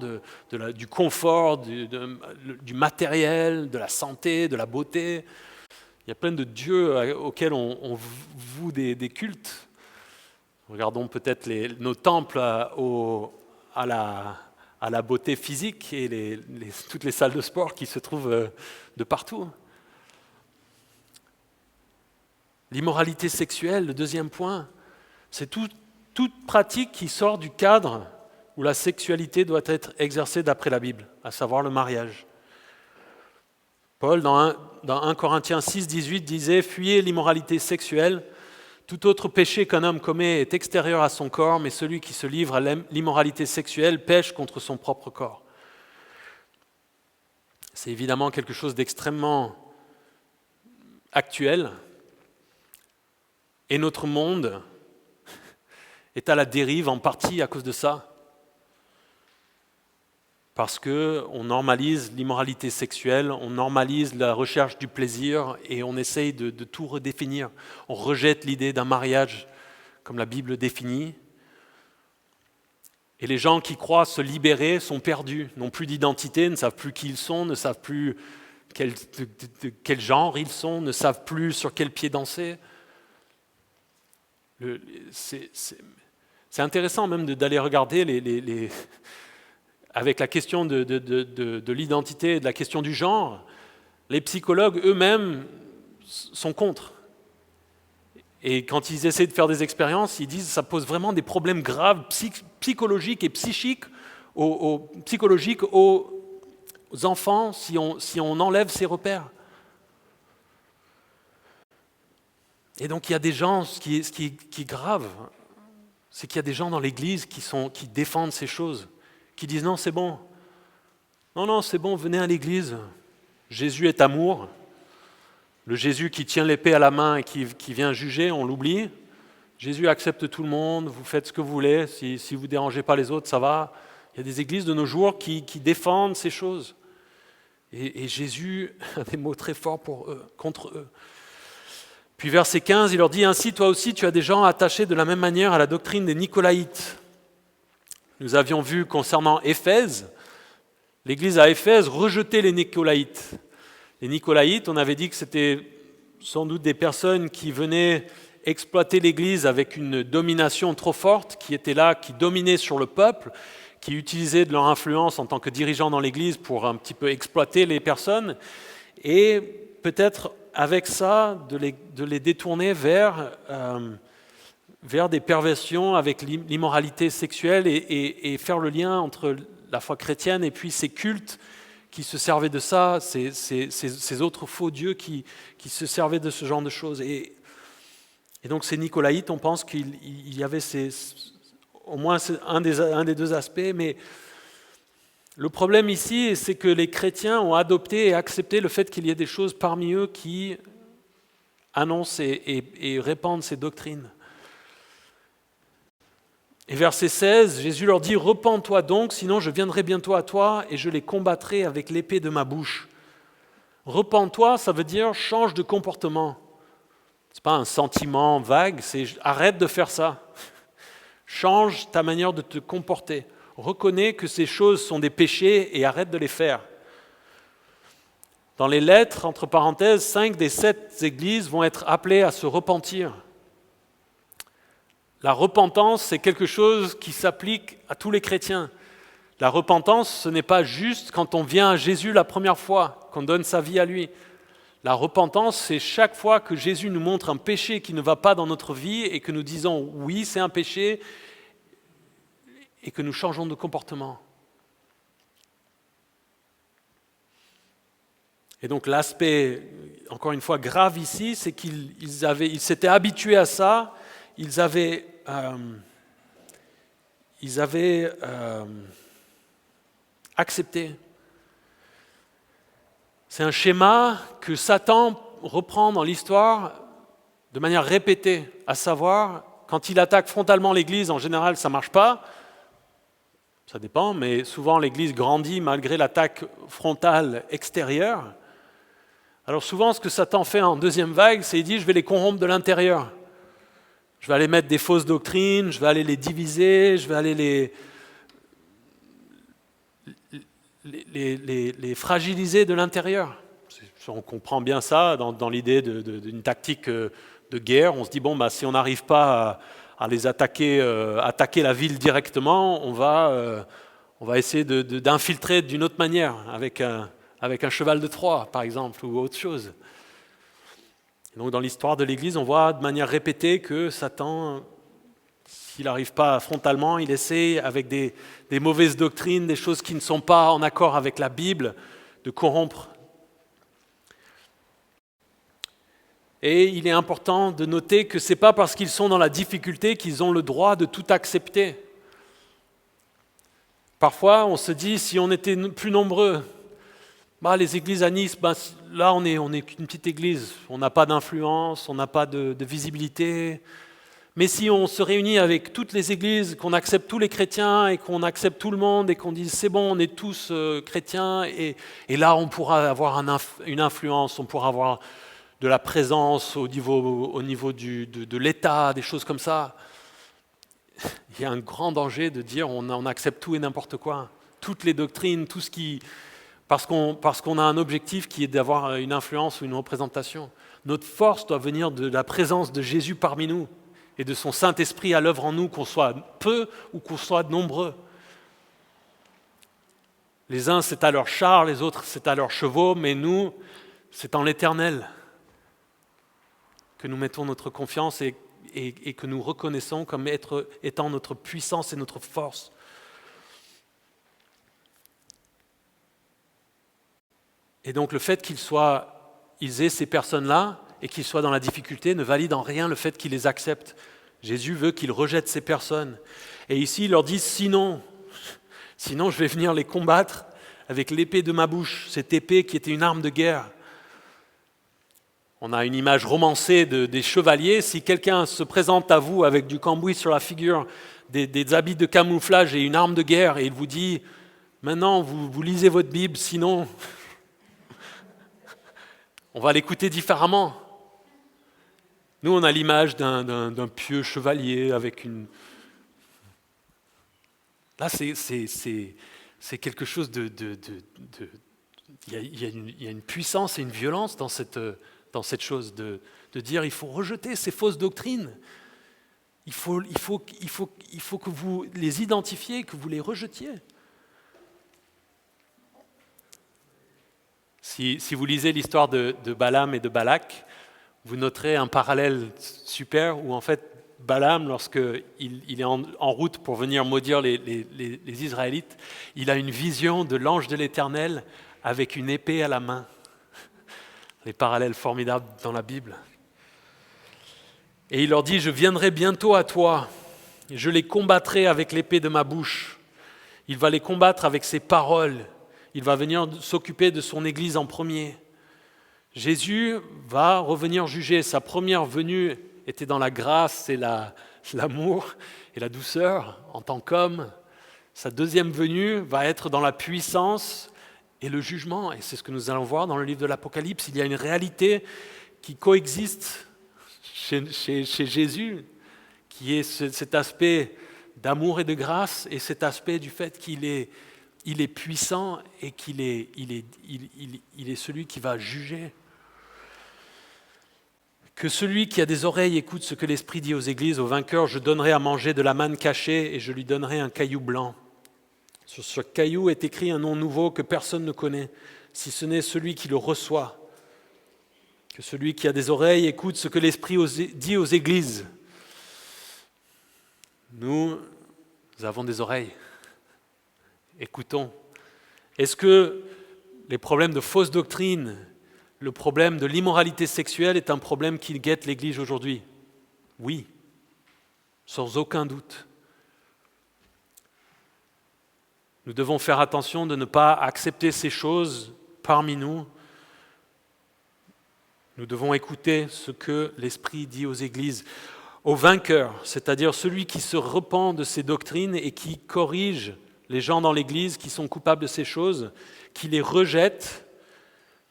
du confort, du matériel, de la santé, de la beauté. Il y a plein de dieux auxquels on voue des cultes. Regardons peut-être nos temples à la beauté physique et toutes les salles de sport qui se trouvent de partout. L'immoralité sexuelle, le deuxième point, c'est toute pratique qui sort du cadre où la sexualité doit être exercée d'après la Bible, à savoir le mariage. Paul, dans 1 Corinthiens 6, 18, disait « Fuyez l'immoralité sexuelle, Tout autre péché qu'un homme commet est extérieur à son corps, mais celui qui se livre à l'immoralité sexuelle pêche contre son propre corps. C'est évidemment quelque chose d'extrêmement actuel. Et notre monde est à la dérive en partie à cause de ça. Parce qu'on normalise l'immoralité sexuelle, on normalise la recherche du plaisir et on essaye de tout redéfinir. On rejette l'idée d'un mariage comme la Bible définit. Et les gens qui croient se libérer sont perdus, n'ont plus d'identité, ne savent plus qui ils sont, ne savent plus de quel genre ils sont, ne savent plus sur quel pied danser. C'est intéressant même d'aller regarder avec la question de l'identité et de la question du genre. Les psychologues eux-mêmes sont contre. Et quand ils essaient de faire des expériences, ils disent que ça pose vraiment des problèmes graves psychologiques et psychiques aux enfants si on enlève ces repères. Et donc il y a des gens, ce qui est grave, c'est qu'il y a des gens dans l'Église qui défendent ces choses, qui disent non c'est bon, non c'est bon, venez à l'Église, Jésus est amour, le Jésus qui tient l'épée à la main et qui vient juger, on l'oublie, Jésus accepte tout le monde, vous faites ce que vous voulez, si vous ne dérangez pas les autres, ça va. Il y a des églises de nos jours qui défendent ces choses. Et Jésus a des mots très forts contre eux. Puis verset 15, il leur dit « Ainsi, toi aussi, tu as des gens attachés de la même manière à la doctrine des Nicolaïtes. » Nous avions vu concernant Éphèse, l'église à Éphèse rejetait les Nicolaïtes. Les Nicolaïtes, on avait dit que c'était sans doute des personnes qui venaient exploiter l'église avec une domination trop forte, qui étaient là, qui dominaient sur le peuple, qui utilisaient de leur influence en tant que dirigeants dans l'église pour un petit peu exploiter les personnes, et peut-être avec ça, de les détourner vers des perversions avec l'immoralité sexuelle et faire le lien entre la foi chrétienne et puis ces cultes qui se servaient de ça, ces autres faux dieux qui se servaient de ce genre de choses. Et donc ces Nicolaïtes, on pense qu'il y avait au moins un des deux aspects, mais le problème ici, c'est que les chrétiens ont adopté et accepté le fait qu'il y ait des choses parmi eux qui annoncent et répandent ces doctrines. Et verset 16, Jésus leur dit « Repens-toi donc, sinon je viendrai bientôt à toi et je les combattrai avec l'épée de ma bouche. » Repens-toi, ça veut dire change de comportement. Ce n'est pas un sentiment vague, c'est arrête de faire ça. Change ta manière de te comporter. Reconnais que ces choses sont des péchés et arrête de les faire. Dans les lettres, entre parenthèses, 5 des 7 églises vont être appelées à se repentir. La repentance, c'est quelque chose qui s'applique à tous les chrétiens. La repentance, ce n'est pas juste quand on vient à Jésus la première fois, qu'on donne sa vie à lui. La repentance, c'est chaque fois que Jésus nous montre un péché qui ne va pas dans notre vie et que nous disons « oui, c'est un péché » et que nous changeons de comportement. Et donc l'aspect, encore une fois, grave ici, c'est qu'ils s'étaient habitués à ça, ils avaient accepté. C'est un schéma que Satan reprend dans l'histoire de manière répétée, à savoir, quand il attaque frontalement l'Église, en général, ça ne marche pas. Ça dépend, mais souvent l'Église grandit malgré l'attaque frontale extérieure. Alors souvent, ce que Satan fait en deuxième vague, c'est qu'il dit « je vais les corrompre de l'intérieur ». Je vais aller mettre des fausses doctrines, je vais aller les diviser, je vais aller les fragiliser de l'intérieur. On comprend bien ça dans l'idée d'une tactique de guerre. On se dit, si on n'arrive pas à les attaquer la ville directement, on va essayer d'infiltrer d'une autre manière, avec un cheval de Troie, par exemple, ou autre chose. Donc dans l'histoire de l'Église, on voit de manière répétée que Satan, s'il n'arrive pas frontalement, il essaie avec des mauvaises doctrines, des choses qui ne sont pas en accord avec la Bible, de corrompre. Et il est important de noter que ce n'est pas parce qu'ils sont dans la difficulté qu'ils ont le droit de tout accepter. Parfois, on se dit, si on était plus nombreux, les églises à Nice, là on est une petite église, on n'a pas d'influence, on n'a pas de visibilité. Mais si on se réunit avec toutes les églises, qu'on accepte tous les chrétiens et qu'on accepte tout le monde et qu'on dise c'est bon, on est tous chrétiens, et là on pourra avoir une influence, on pourra avoir de la présence au niveau de l'État, des choses comme ça. Il y a un grand danger de dire on accepte tout et n'importe quoi, toutes les doctrines, tout ce qui... Parce qu'on a un objectif qui est d'avoir une influence ou une représentation. Notre force doit venir de la présence de Jésus parmi nous et de son Saint-Esprit à l'œuvre en nous, qu'on soit peu ou qu'on soit nombreux. Les uns, c'est à leurs chars, les autres, c'est à leurs chevaux, mais nous, c'est en l'Éternel que nous mettons notre confiance et que nous reconnaissons comme étant notre puissance et notre force. Et donc le fait qu'ils aient ces personnes-là et qu'ils soient dans la difficulté ne valide en rien le fait qu'ils les acceptent. Jésus veut qu'ils rejettent ces personnes. Et ici, il leur dit, sinon je vais venir les combattre avec l'épée de ma bouche, cette épée qui était une arme de guerre. On a une image romancée des chevaliers. Si quelqu'un se présente à vous avec du cambouis sur la figure, des habits de camouflage et une arme de guerre, et il vous dit, maintenant vous lisez votre Bible, sinon... On va l'écouter différemment. Nous, on a l'image d'un pieux chevalier avec une... Là, c'est quelque chose de... Il y a une puissance et une violence dans cette chose de dire il faut rejeter ces fausses doctrines. Il faut que vous les identifiez, que vous les rejetiez. Si vous lisez l'histoire de Balaam et de Balak, vous noterez un parallèle super où en fait Balaam, lorsqu'il est en route pour venir maudire les Israélites, il a une vision de l'ange de l'Éternel avec une épée à la main. Les parallèles formidables dans la Bible. Et il leur dit, je viendrai bientôt à toi, et je les combattrai avec l'épée de ma bouche. Il va les combattre avec ses paroles. Il va venir s'occuper de son Église en premier. Jésus va revenir juger. Sa première venue était dans la grâce et l'amour et la douceur en tant qu'homme. Sa deuxième venue va être dans la puissance et le jugement. Et c'est ce que nous allons voir dans le livre de l'Apocalypse. Il y a une réalité qui coexiste chez Jésus, qui est cet aspect d'amour et de grâce et cet aspect du fait qu'il est puissant et qu'il est celui qui va juger. Que celui qui a des oreilles écoute ce que l'Esprit dit aux églises. Au vainqueur, je donnerai à manger de la manne cachée et je lui donnerai un caillou blanc. Sur ce caillou est écrit un nom nouveau que personne ne connaît, si ce n'est celui qui le reçoit. Que celui qui a des oreilles écoute ce que l'Esprit dit aux églises. Nous avons des oreilles. Écoutons. Est-ce que les problèmes de fausse doctrine, le problème de l'immoralité sexuelle est un problème qui guette l'Église aujourd'hui? Oui, sans aucun doute. Nous devons faire attention de ne pas accepter ces choses parmi nous. Nous devons écouter ce que l'Esprit dit aux églises. Au vainqueur, c'est-à-dire celui qui se repent de ces doctrines et qui corrige les gens dans l'Église qui sont coupables de ces choses, qui les rejette,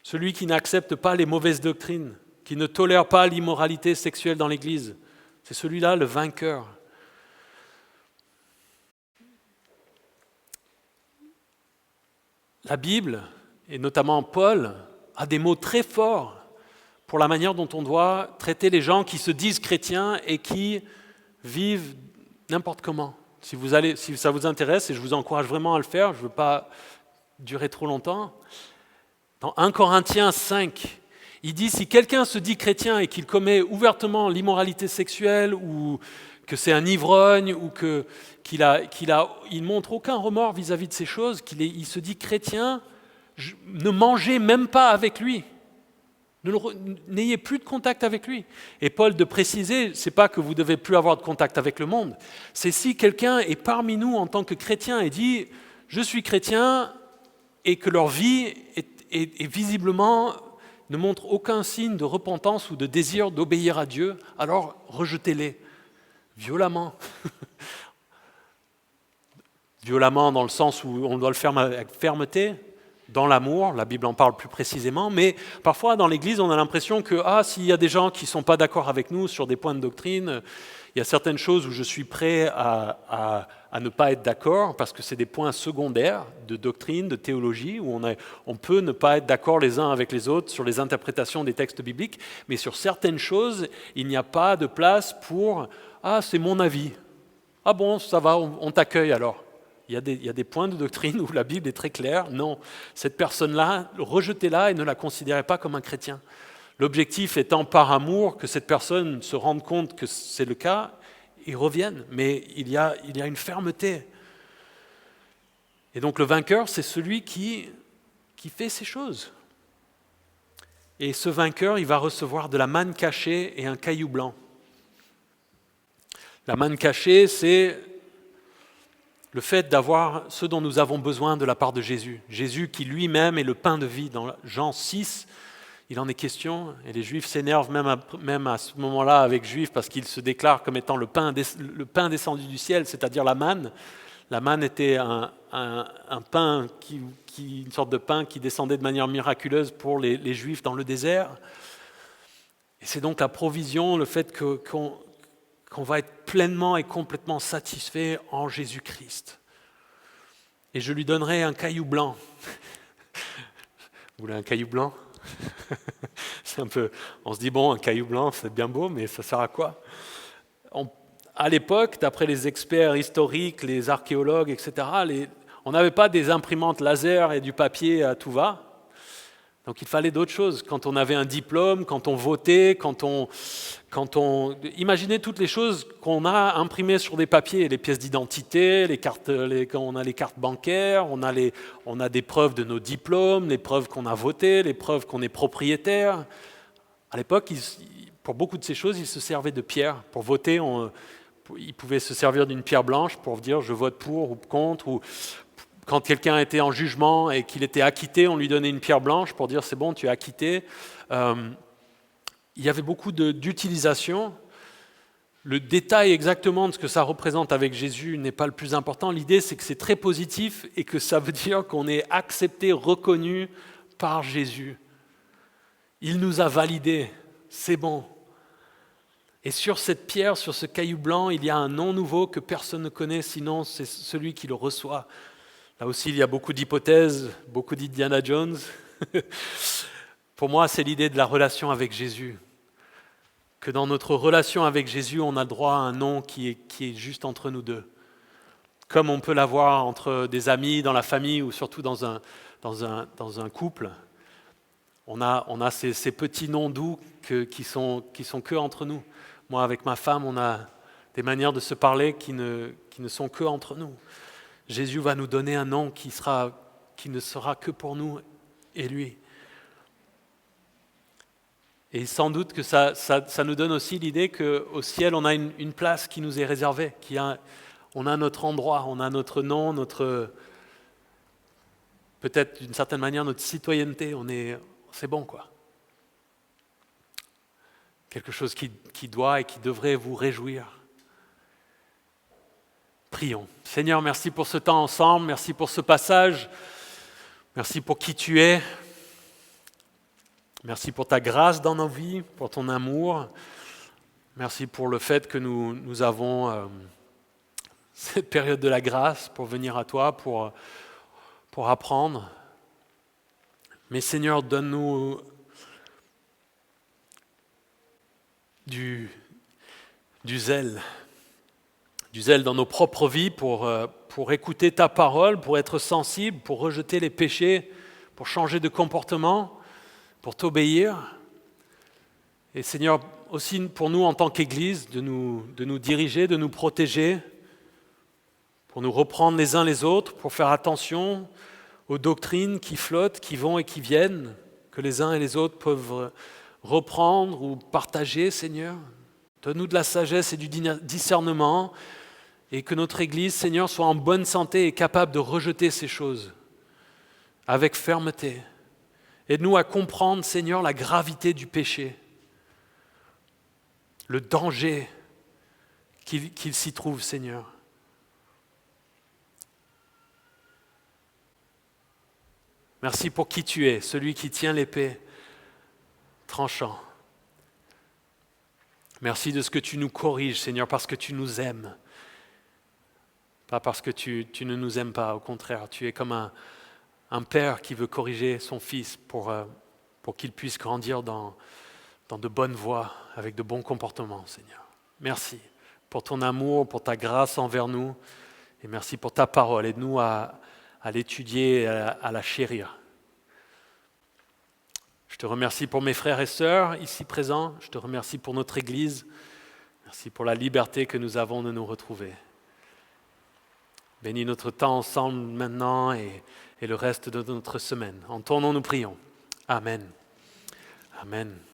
celui qui n'accepte pas les mauvaises doctrines, qui ne tolère pas l'immoralité sexuelle dans l'Église. C'est celui-là le vainqueur. La Bible, et notamment Paul, a des mots très forts pour la manière dont on doit traiter les gens qui se disent chrétiens et qui vivent n'importe comment. Si ça vous intéresse, et je vous encourage vraiment à le faire, je ne veux pas durer trop longtemps, dans 1 Corinthiens 5, il dit, si quelqu'un se dit chrétien et qu'il commet ouvertement l'immoralité sexuelle ou que c'est un ivrogne ou qu'il ne montre aucun remords vis-à-vis de ces choses, il se dit chrétien, ne mangez même pas avec lui. N'ayez plus de contact avec lui. Et Paul de préciser, c'est pas que vous devez plus avoir de contact avec le monde, c'est si quelqu'un est parmi nous en tant que chrétien et dit « je suis chrétien » et que leur vie est visiblement ne montre aucun signe de repentance ou de désir d'obéir à Dieu, alors rejetez-les violemment. Violemment dans le sens où on doit le faire avec fermeté, dans l'amour, la Bible en parle plus précisément, mais parfois dans l'Église on a l'impression que s'il y a des gens qui ne sont pas d'accord avec nous sur des points de doctrine, il y a certaines choses où je suis prêt à ne pas être d'accord parce que c'est des points secondaires de doctrine, de théologie, où on peut ne pas être d'accord les uns avec les autres sur les interprétations des textes bibliques, mais sur certaines choses, il n'y a pas de place pour « ah, c'est mon avis, ah bon, ça va, on t'accueille alors ». Il y a des points de doctrine où la Bible est très claire. Non, cette personne-là, rejetez-la et ne la considérez pas comme un chrétien. L'objectif étant par amour que cette personne se rende compte que c'est le cas et revienne. Mais il y a une fermeté. Et donc le vainqueur, c'est celui qui fait ces choses. Et ce vainqueur, il va recevoir de la manne cachée et un caillou blanc. La manne cachée, c'est le fait d'avoir ce dont nous avons besoin de la part de Jésus. Jésus qui lui-même est le pain de vie. Dans Jean 6, il en est question, et les Juifs s'énervent même à ce moment-là avec Juifs parce qu'ils se déclarent comme étant le pain descendu du ciel, c'est-à-dire la manne. La manne était un pain, une sorte de pain qui descendait de manière miraculeuse pour les Juifs dans le désert. Et c'est donc la provision, le fait qu'on va être pleinement et complètement satisfait en Jésus-Christ. Et je lui donnerai un caillou blanc. Vous voulez un caillou blanc? C'est un peu, on se dit, bon, un caillou blanc, c'est bien beau, mais ça sert à quoi? À l'époque, d'après les experts historiques, les archéologues, etc., on n'avait pas des imprimantes laser et du papier à tout va. Donc il fallait d'autres choses. Quand on avait un diplôme, quand on votait, imaginez toutes les choses qu'on a imprimées sur des papiers, les pièces d'identité, quand on a les cartes bancaires, on a des preuves de nos diplômes, les preuves qu'on a voté, les preuves qu'on est propriétaire. À l'époque, pour beaucoup de ces choses, ils se servaient de pierres. Pour voter, ils pouvaient se servir d'une pierre blanche pour dire je vote pour ou contre, ou quand quelqu'un était en jugement et qu'il était acquitté, on lui donnait une pierre blanche pour dire c'est bon, tu es acquitté. Il y avait beaucoup d'utilisation. Le détail exactement de ce que ça représente avec Jésus n'est pas le plus important. L'idée, c'est que c'est très positif et que ça veut dire qu'on est accepté, reconnu par Jésus. Il nous a validés, c'est bon. Et sur cette pierre, sur ce caillou blanc, il y a un nom nouveau que personne ne connaît, sinon c'est celui qui le reçoit. Là aussi, il y a beaucoup d'hypothèses, beaucoup d'Indiana Jones. Pour moi, c'est l'idée de la relation avec Jésus. Que dans notre relation avec Jésus, on a droit à un nom qui est juste entre nous deux. Comme on peut l'avoir entre des amis, dans la famille ou surtout dans un couple. On a ces petits noms doux qui sont que entre nous. Moi, avec ma femme, on a des manières de se parler qui ne sont que entre nous. Jésus va nous donner un nom qui ne sera que pour nous et lui. Et sans doute que ça nous donne aussi l'idée qu'au ciel, on a une place qui nous est réservée, on a notre endroit, on a notre nom, peut-être d'une certaine manière notre citoyenneté, c'est bon quoi. Quelque chose qui doit et qui devrait vous réjouir. Prions. Seigneur, merci pour ce temps ensemble, merci pour ce passage, merci pour qui tu es, merci pour ta grâce dans nos vies, pour ton amour, merci pour le fait que nous avons cette période de la grâce pour venir à toi, pour apprendre. Mais Seigneur, donne-nous du zèle dans nos propres vies pour écouter ta parole, pour être sensible, pour rejeter les péchés, pour changer de comportement, pour t'obéir. Et Seigneur, aussi pour nous en tant qu'Église, de nous diriger, de nous protéger, pour nous reprendre les uns les autres, pour faire attention aux doctrines qui flottent, qui vont et qui viennent, que les uns et les autres peuvent reprendre ou partager, Seigneur. Donne-nous de la sagesse et du discernement et que notre Église, Seigneur, soit en bonne santé et capable de rejeter ces choses avec fermeté. Aide-nous à comprendre, Seigneur, la gravité du péché, le danger qu'il s'y trouve, Seigneur. Merci pour qui tu es, celui qui tient l'épée tranchant. Merci de ce que tu nous corriges, Seigneur, parce que tu nous aimes. Pas parce que tu ne nous aimes pas, au contraire, tu es comme un père qui veut corriger son fils pour qu'il puisse grandir dans de bonnes voies, avec de bons comportements, Seigneur. Merci pour ton amour, pour ta grâce envers nous, et merci pour ta parole. Aide-nous à l'étudier et à la chérir. Je te remercie pour mes frères et sœurs ici présents. Je te remercie pour notre Église. Merci pour la liberté que nous avons de nous retrouver. Bénis notre temps ensemble maintenant et le reste de notre semaine. En ton nom nous prions. Amen. Amen.